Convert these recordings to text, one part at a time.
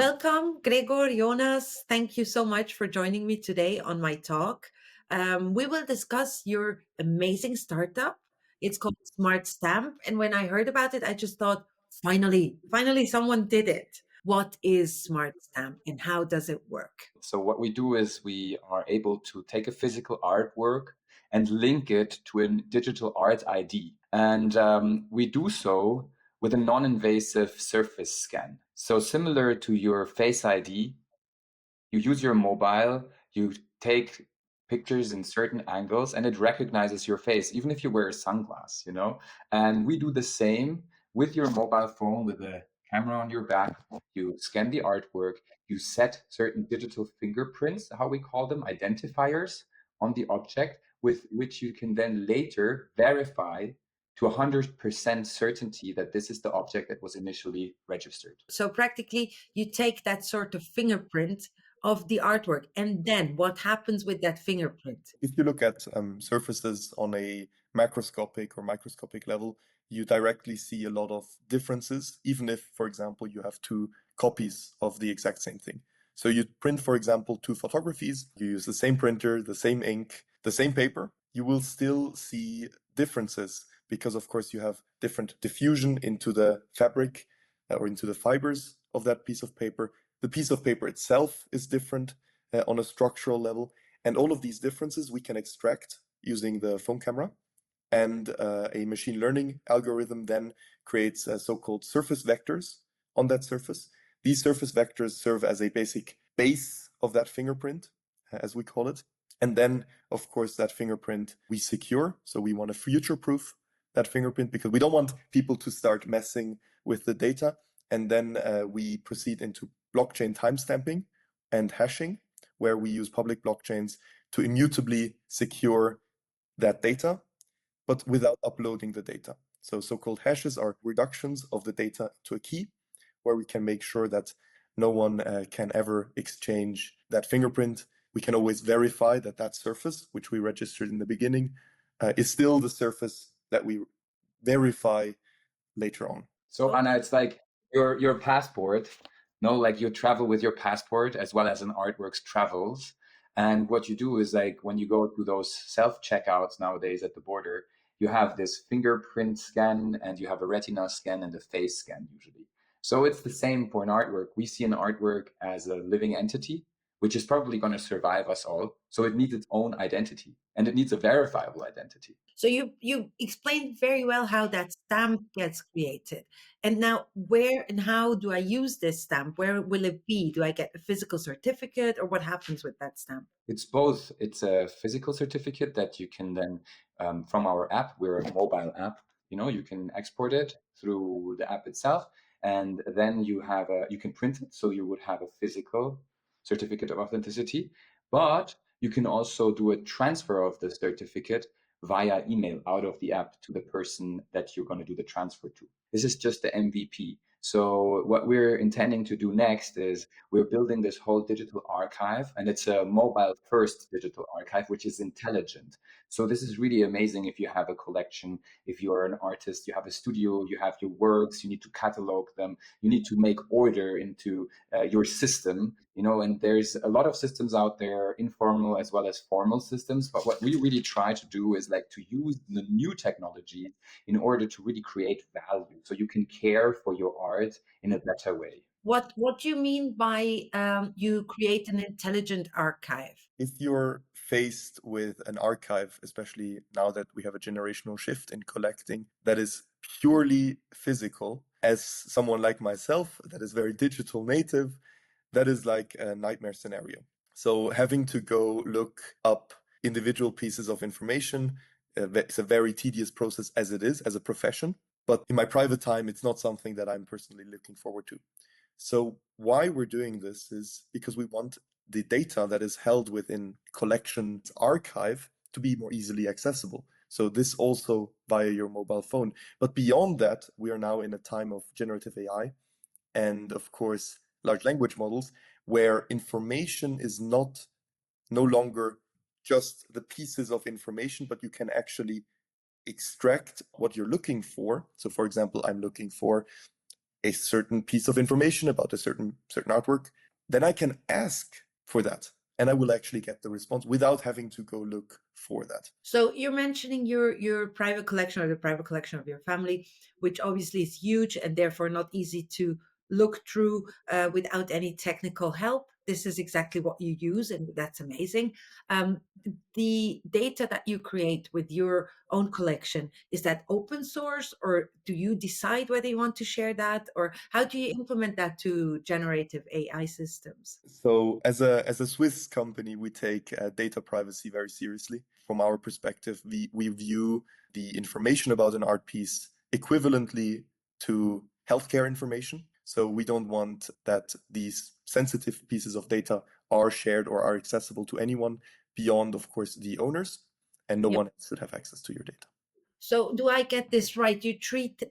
Welcome, Gregor, Jonas. Thank you so much for joining me today on my talk. We will discuss your amazing startup. It's called SmartStamp. And when I heard about it, I just thought, finally, someone did it. What is SmartStamp and how does it work? So what we do is we are able to take a physical artwork and link it to a digital art ID. And we do so with a non-invasive surface scan. So similar to your Face ID, you use your mobile, you take pictures in certain angles and it recognizes your face, even if you wear a sunglass, And we do the same with your mobile phone with a camera on your back. You scan the artwork, you set certain digital fingerprints, how we call them, identifiers on the object, with which you can then later verify to 100% certainty that this is the object that was initially registered. So practically, you take that sort of fingerprint of the artwork, and then what happens with that fingerprint? If you look at surfaces on a macroscopic or microscopic level, you directly see a lot of differences, even if, for example, you have two copies of the exact same thing. So you print, for example, two photographies, you use the same printer, the same ink, the same paper, you will still see differences because, of course, you have different diffusion into the fabric or into the fibers of that piece of paper. The piece of paper itself is different on a structural level. And all of these differences we can extract using the phone camera. And a machine learning algorithm then creates so-called surface vectors on that surface. These surface vectors serve as a basic base of that fingerprint, as we call it. And then, of course, that fingerprint we secure. So we want to future-proof that fingerprint because we don't want people to start messing with the data. And then we proceed into blockchain timestamping and hashing, where we use public blockchains to immutably secure that data, but without uploading the data. So so-called hashes are reductions of the data to a key, where we can make sure that no one can ever exchange that fingerprint. We can always verify that that surface, which we registered in the beginning, is still the surface that we verify later on. So Anna, it's like your passport, like you travel with your passport as well as an artworks travels. And what you do is like when you go to those self-checkouts nowadays at the border, you have this fingerprint scan and you have a retina scan and a face scan usually. So it's the same for an artwork. We see an artwork as a living entity, which is probably going to survive us all. So it needs its own identity and it needs a verifiable identity. So you explained very well how that stamp gets created. And now where and how do I use this stamp? Where will it be? Do I get a physical certificate or what happens with that stamp? It's both. It's a physical certificate that you can then, from our app, we're a mobile app, you can export it through the app itself. And then you can print it. So you would have a physical certificate of authenticity, but you can also do a transfer of the certificate via email out of the app to the person that you're going to do the transfer to. This is just the MVP. So what we're intending to do next is we're building this whole digital archive, and it's a mobile first digital archive, which is intelligent. So this is really amazing if you have a collection, if you're an artist, you have a studio, you have your works, you need to catalog them, you need to make order into your system, and there's a lot of systems out there, informal as well as formal systems. But what we really try to do is like to use the new technology in order to really create value so you can care for your art in a better way. What do you mean by you create an intelligent archive? If you're faced with an archive, especially now that we have a generational shift in collecting that is purely physical, as someone like myself that is very digital native, that is like a nightmare scenario. So having to go look up individual pieces of information, it's a very tedious process as it is, as a profession. But in my private time, it's not something that I'm personally looking forward to. So why we're doing this is because we want the data that is held within collections archive to be more easily accessible. So this also via your mobile phone. But beyond that, we are now in a time of generative AI and, of course, large language models, where information is no longer just the pieces of information, but you can actually extract what you're looking for. So, for example, I'm looking for a certain piece of information about a certain artwork, then I can ask for that, and I will actually get the response without having to go look for that. So you're mentioning your private collection or the private collection of your family, which obviously is huge and therefore not easy to look through without any technical help. This is exactly what you use, and that's amazing. Um, the data that you create with your own collection, is that open source, or do you decide whether you want to share that, or how do you implement that to generative AI systems? So as a Swiss company, we take data privacy very seriously. From our perspective, we view the information about an art piece equivalently to healthcare information. So we don't want that these sensitive pieces of data are shared or are accessible to anyone beyond, of course, the owners, and no Yep. one else should have access to your data. So, do I get this right? You treat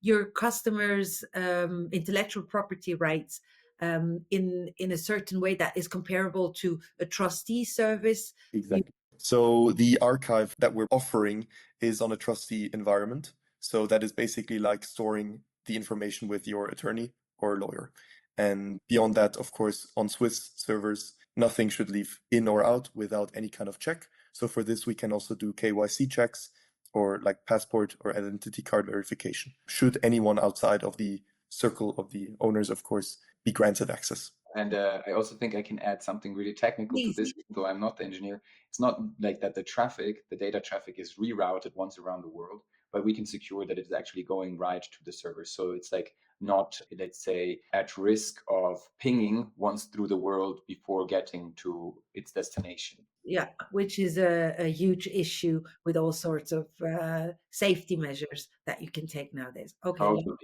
your customers' intellectual property rights in a certain way that is comparable to a trustee service. Exactly. So the archive that we're offering is on a trustee environment. So that is basically like storing the information with your attorney or lawyer. And beyond that, of course, on Swiss servers, nothing should leave in or out without any kind of check. So for this, we can also do KYC checks or like passport or identity card verification. Should anyone outside of the circle of the owners, of course, be granted access. And I also think I can add something really technical to Please. this, even though I'm not the engineer. It's not like that the traffic, the data traffic is rerouted once around the world, but we can secure that it's actually going right to the server. So it's like not, let's say, at risk of pinging once through the world before getting to its destination. Yeah, which is a huge issue with all sorts of safety measures that you can take nowadays. Okay. Totally.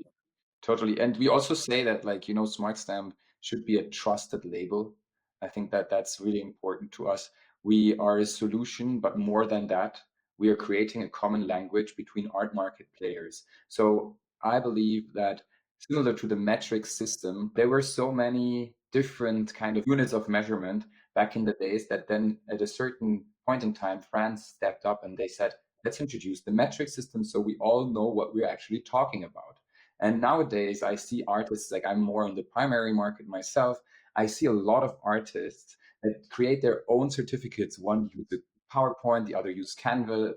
Totally. And we also say that, like, SmartStamp should be a trusted label. I think that that's really important to us. We are a solution, but more than that, we are creating a common language between art market players. So I believe that similar to the metric system, there were so many different kind of units of measurement back in the days that then at a certain point in time, France stepped up and they said, let's introduce the metric system so we all know what we're actually talking about. And nowadays, I see artists, like I'm more in the primary market myself. I see a lot of artists that create their own certificates. One uses PowerPoint, the other use Canva,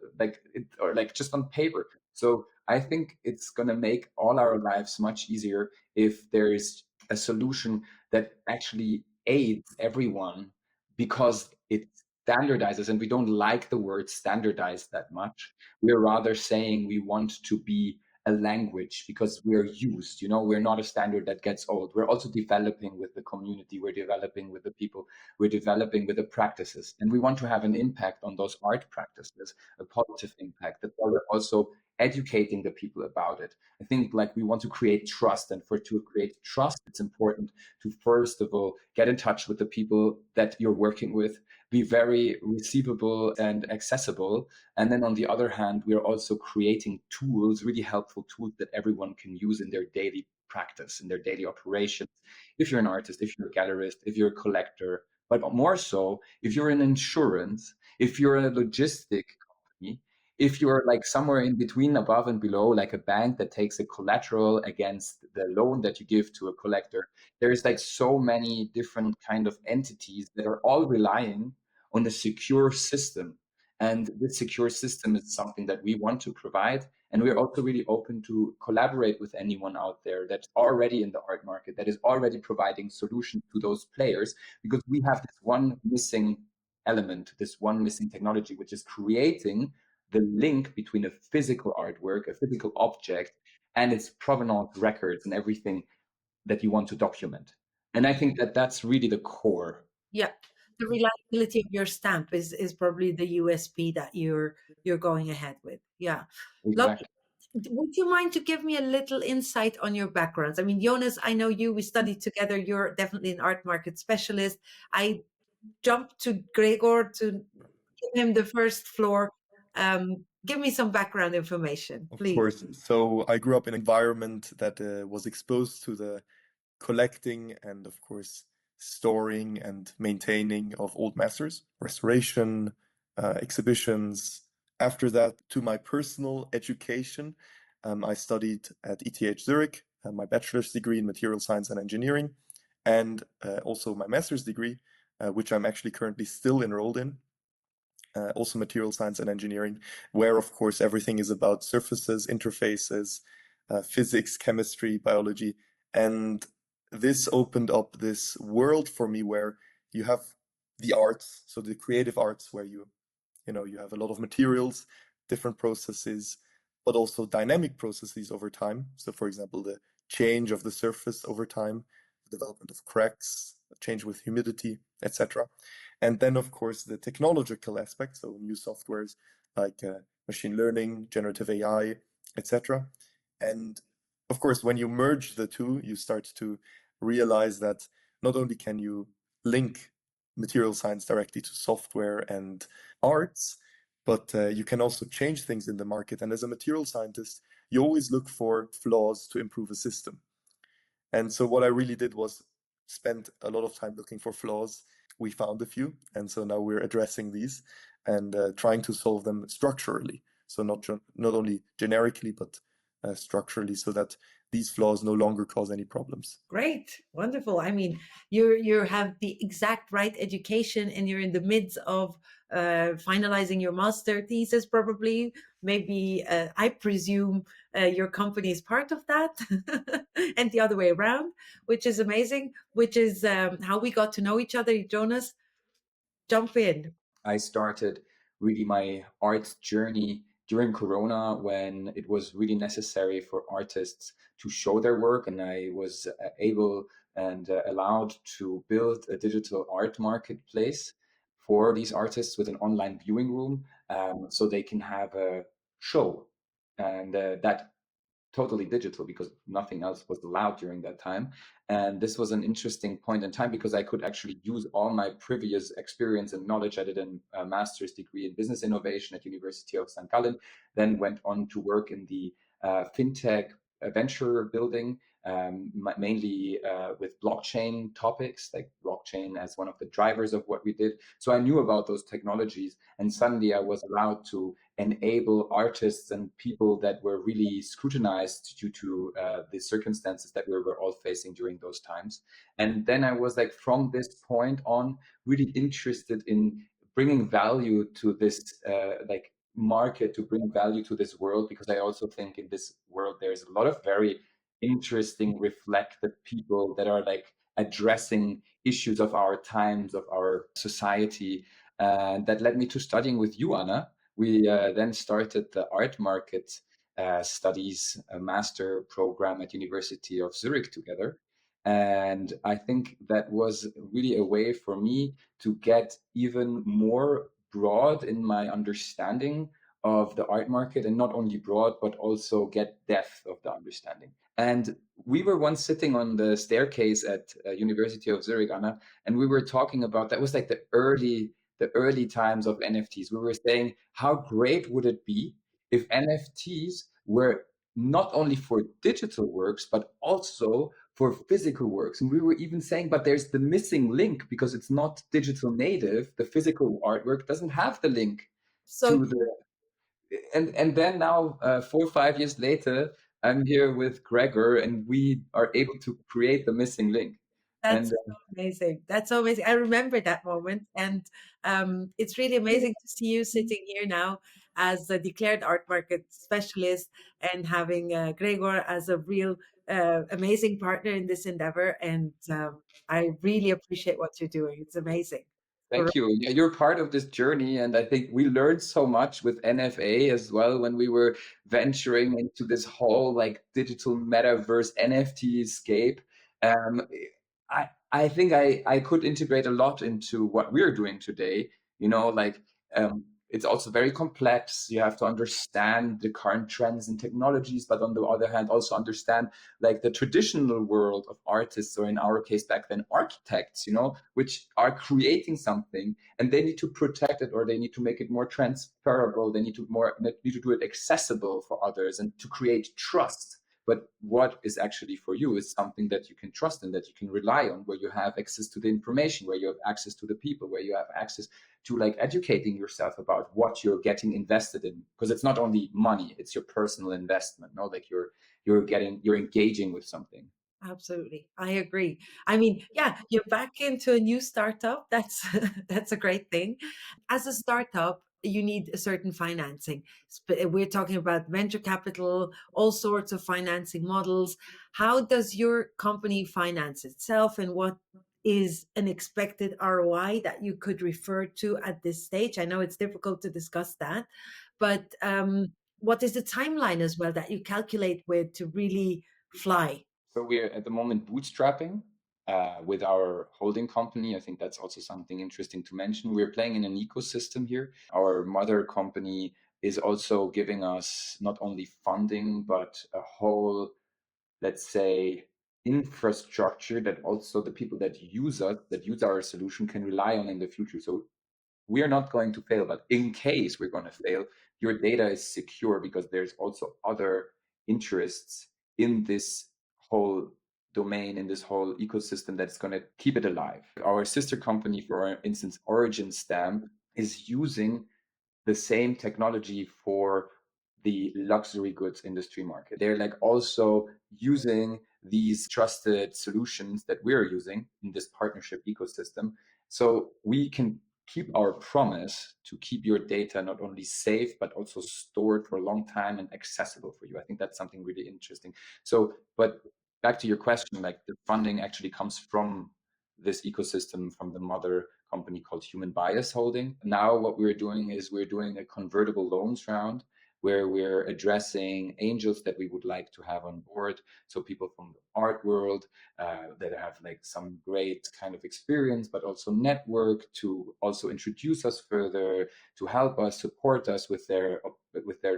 or like just on paper. So I think it's going to make all our lives much easier if there is a solution that actually aids everyone because it standardizes. And we don't like the word standardize that much. We're rather saying we want to be a language because we're used, we're not a standard that gets old. We're also developing with the community, we're developing with the people, we're developing with the practices, and we want to have an impact on those art practices, a positive impact, that we're also educating the people about it. I think like we want to create trust, and to create trust, it's important to first of all get in touch with the people that you're working with, be very receivable and accessible. And then on the other hand, we are also creating tools, really helpful tools that everyone can use in their daily practice, in their daily operations. If you're an artist, if you're a gallerist, if you're a collector, but more so, if you're in insurance, if you're a logistic company, if you're like somewhere in between, above and below, like a bank that takes a collateral against the loan that you give to a collector, there's like so many different kind of entities that are all relying on a secure system. And this secure system is something that we want to provide. And we're also really open to collaborate with anyone out there that's already in the art market, that is already providing solutions to those players, because we have this one missing element, this one missing technology, which is creating the link between a physical artwork, a physical object, and its provenance records and everything that you want to document. And I think that that's really the core. Yeah, the reliability of your stamp is probably the USP that you're going ahead with. Yeah. Exactly. Would you mind to give me a little insight on your backgrounds? I mean, Jonas, I know you, we studied together. You're definitely an art market specialist. I jumped to Gregor to give him the first floor. Give me some background information, Of please. course. So I grew up in an environment that was exposed to the collecting and, of course, storing and maintaining of old masters, restoration, exhibitions. After that, to my personal education, I studied at ETH Zurich my bachelor's degree in material science and engineering, and also my master's degree, which I'm actually currently still enrolled in, also material science and engineering, where of course everything is about surfaces, interfaces, physics, chemistry, biology. And this opened up this world for me where you have the arts, so the creative arts, where you have a lot of materials, different processes, but also dynamic processes over time. So for example, the change of the surface over time, development of cracks, change with humidity, etc. And then, of course, the technological aspect, so new softwares like machine learning, generative AI, etc. And of course, when you merge the two, you start to realize that not only can you link material science directly to software and arts, but you can also change things in the market. And as a material scientist, you always look for flaws to improve a system. And so what I really did was spend a lot of time looking for flaws. We found a few, and so now we're addressing these and trying to solve them structurally. So not only generically, but structurally, so that these flaws no longer cause any problems. Great, wonderful. I mean, you have the exact right education, and you're in the midst of finalizing your master thesis, probably. Maybe I presume your company is part of that, and the other way around, which is amazing. Which is how we got to know each other. Jonas, jump in. I started really my art journey during Corona, when it was really necessary for artists to show their work, and I was able and allowed to build a digital art marketplace for these artists with an online viewing room, so they can have a show, and that totally digital, because nothing else was allowed during that time. And this was an interesting point in time, because I could actually use all my previous experience and knowledge. I did a master's degree in business innovation at University of St. Gallen, then went on to work in the fintech venture building, mainly with blockchain topics, like blockchain as one of the drivers of what we did. So I knew about those technologies, and suddenly I was allowed to enable artists and people that were really scrutinized due to the circumstances that we were all facing during those times. And then I was like, from this point on, really interested in bringing value to this market, to bring value to this world, because I also think in this world there's a lot of very interesting, reflective people that are like addressing issues of our times, of our society. And that led me to studying with you, Anna. We then started the art market studies master program at University of Zurich together. And I think that was really a way for me to get even more broad in my understanding of the art market, and not only broad, but also get depth of the understanding. And we were once sitting on the staircase at University of Zurich, Anna, and we were talking about, that was like the early times of NFTs. We were saying, how great would it be if NFTs were not only for digital works, but also for physical works. And we were even saying, but there's the missing link, because it's not digital native. The physical artwork doesn't have the link So to the, and then now 4 or 5 years later, I'm here with Gregor, and we are able to create the missing link. that's And so amazing. That's so amazing. I remember that moment. And it's really amazing to see you sitting here now as a declared art market specialist, and having Gregor as a real amazing partner in this endeavor. And I really appreciate what you're doing. It's amazing. thank you. Yeah, you're part of this journey, and I think we learned so much with NFA as well, when we were venturing into this whole like digital metaverse NFT scape. Um, I think I could integrate a lot into what we're doing today. It's also very complex. You have to understand the current trends and technologies, but on the other hand, also understand like the traditional world of artists, or in our case back then, architects, which are creating something, and they need to protect it, or they need to make it more transferable. They need to do it accessible for others, and to create trust. but what is actually for you is something that you can trust and that you can rely on, where you have access to the information, where you have access to the people, where you have access to like educating yourself about what you're getting invested in, because it's not only money, it's your personal investment. No, like you're engaging with something. Absolutely. I agree. I mean, yeah, you're back into a new startup. That's that's a great thing. As a startup, you need a certain financing. We're talking about venture capital, all sorts of financing models. How does your company finance itself, and what is an expected ROI that you could refer to at this stage? I know it's difficult to discuss that, but what is the timeline as well that you calculate with to really fly? So we're at the moment bootstrapping with our holding company. I think that's also something interesting to mention. We're playing in an ecosystem here. Our mother company is also giving us not only funding, but a whole, let's say, infrastructure that also the people that use us, that use our solution, can rely on in the future. So we are not going to fail, but in case we're going to fail, your data is secure because there's also other interests in this whole domain, in this whole ecosystem, that's going to keep it alive. Our sister company, for instance, Origin Stamp, is using the same technology for the luxury goods industry market. They're like also using these trusted solutions that we're using in this partnership ecosystem. So we can keep our promise to keep your data not only safe, but also stored for a long time and accessible for you. I think that's something really interesting. So, but back to your question, like the funding actually comes from this ecosystem, from the mother company called Human Bias Holding. Now what we're doing is we're doing a convertible loans round where we're addressing angels that we would like to have on board. So people from the art world that have like some great kind of experience, but also network to also introduce us further, to help us, support us with their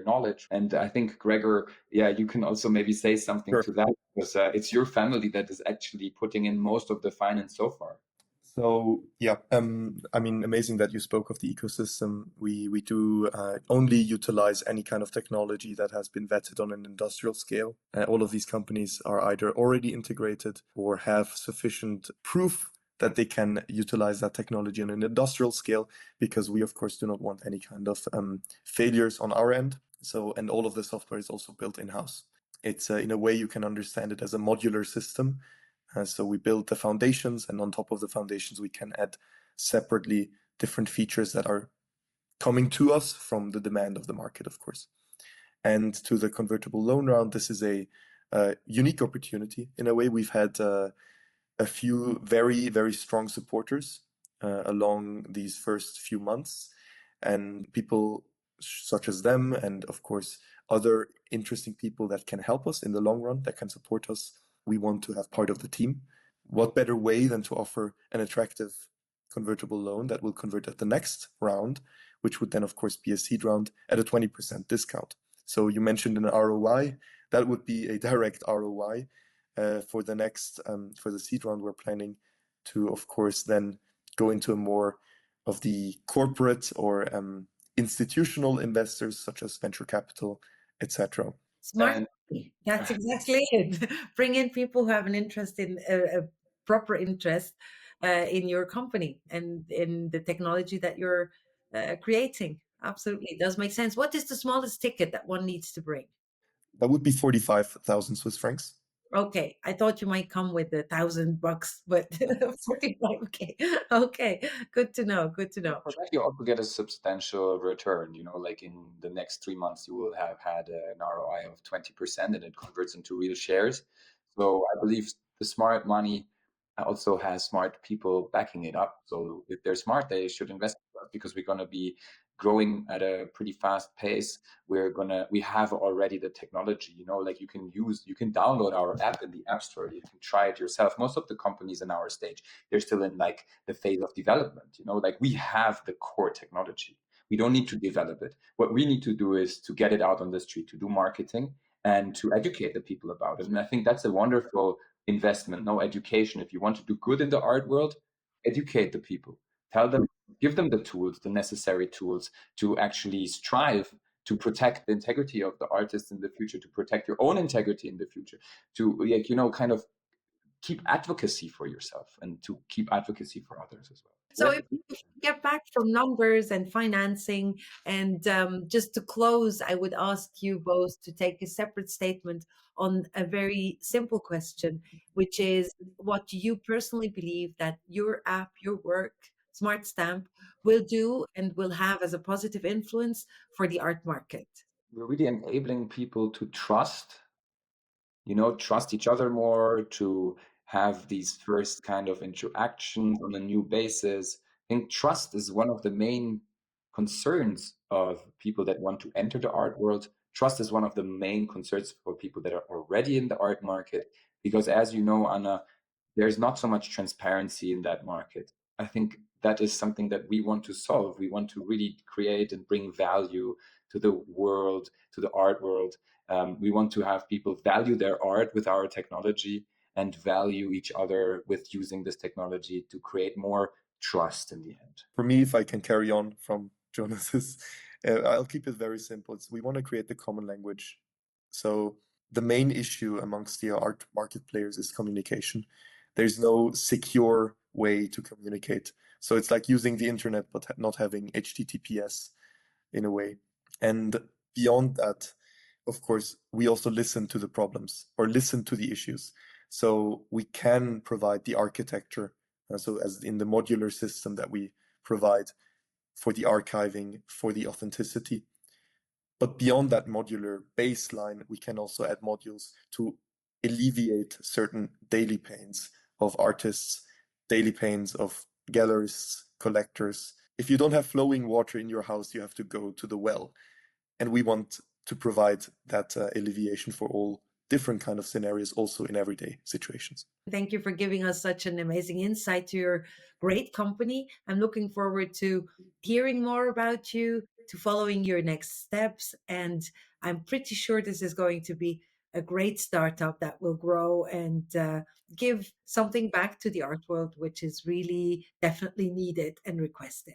knowledge. And I think Gregor, yeah, you can also maybe say something Sure. to that, because it's your family that is actually putting in most of the finance so far. So yeah, I mean, amazing that you spoke of the ecosystem. We do only utilize any kind of technology that has been vetted on an industrial scale. All of these companies are either already integrated or have sufficient proof that they can utilize that technology on an industrial scale, because we of course do not want any kind of failures on our end. So, and all of the software is also built in-house. It's in a way you can understand it as a modular system. So we build the foundations, and on top of the foundations, we can add separately different features that are coming to us from the demand of the market, of course. And to the convertible loan round, this is a unique opportunity. In a way, we've had a few very, very strong supporters along these first few months, and people such as them, and of course, other interesting people that can help us in the long run, that can support us. We want to have part of the team. What better way than to offer an attractive convertible loan that will convert at the next round, which would then, of course, be a seed round at a 20% discount. So you mentioned an ROI. That would be a direct ROI for the next, for the seed round. We're planning to, of course, then go into a more of the corporate or institutional investors, such as venture capital, etc. Smart. And That's exactly it. Bring in people who have an interest in a proper interest in your company and in the technology that you're creating. Absolutely, it does make sense. What is the smallest ticket that one needs to bring? That would be 45,000 Swiss francs. Okay, I thought you might come with $1,000, but 45. Okay, okay, good to know. Good to know. for that, you also get a substantial return. You know, like in the next 3 months, you will have had an ROI of 20%, and it converts into real shares. So I believe the smart money also has smart people backing it up. So if they're smart, they should invest with us, because we're going to be growing at a pretty fast pace. We have already the technology, you know, like you can download our app in the app store. You can try it yourself. Most of the companies in our stage, they're still in like the phase of development, you know, like we have the core technology. We don't need to develop it. What we need to do is to get it out on the street, to do marketing and to educate the people about it. And I think that's a wonderful investment. No, education. If you want to do good in the art world, educate the people. Tell them, give them the tools, the necessary tools to actually strive to protect the integrity of the artist in the future, to protect your own integrity in the future, to like, kind of keep advocacy for yourself and to keep advocacy for others as well. So if we get back from numbers and financing, and just to close, I would ask you both to take a separate statement on a very simple question, which is, what do you personally believe that your app, your work, SmartStamp, will do and will have as a positive influence for the art market? We're really enabling people to trust each other more, to have these first kind of interactions on a new basis. I think trust is one of the main concerns of people that want to enter the art world. Trust is one of the main concerns for people that are already in the art market, because as you know, Anna, there's not so much transparency in that market. I think that is something that we want to solve. We want to really create and bring value to the world, to the art world. We want to have people value their art with our technology and value each other with using this technology to create more trust in the end. For me, if I can carry on from Jonas's, I'll keep it very simple. We want to create the common language. So the main issue amongst the art market players is communication. There's no secure way to communicate. So it's like using the internet, but not having HTTPS in a way. And beyond that, of course, we also listen to the problems or listen to the issues. So we can provide the architecture. So as in the modular system that we provide for the archiving, for the authenticity. But beyond that modular baseline, we can also add modules to alleviate certain daily pains of artists, daily pains of gallerists, collectors. If you don't have flowing water in your house, you have to go to the well. And we want to provide that alleviation for all different kind of scenarios, also in everyday situations. Thank you for giving us such an amazing insight to your great company. I'm looking forward to hearing more about you, to following your next steps. And I'm pretty sure this is going to be a great startup that will grow and give something back to the art world, which is really definitely needed and requested.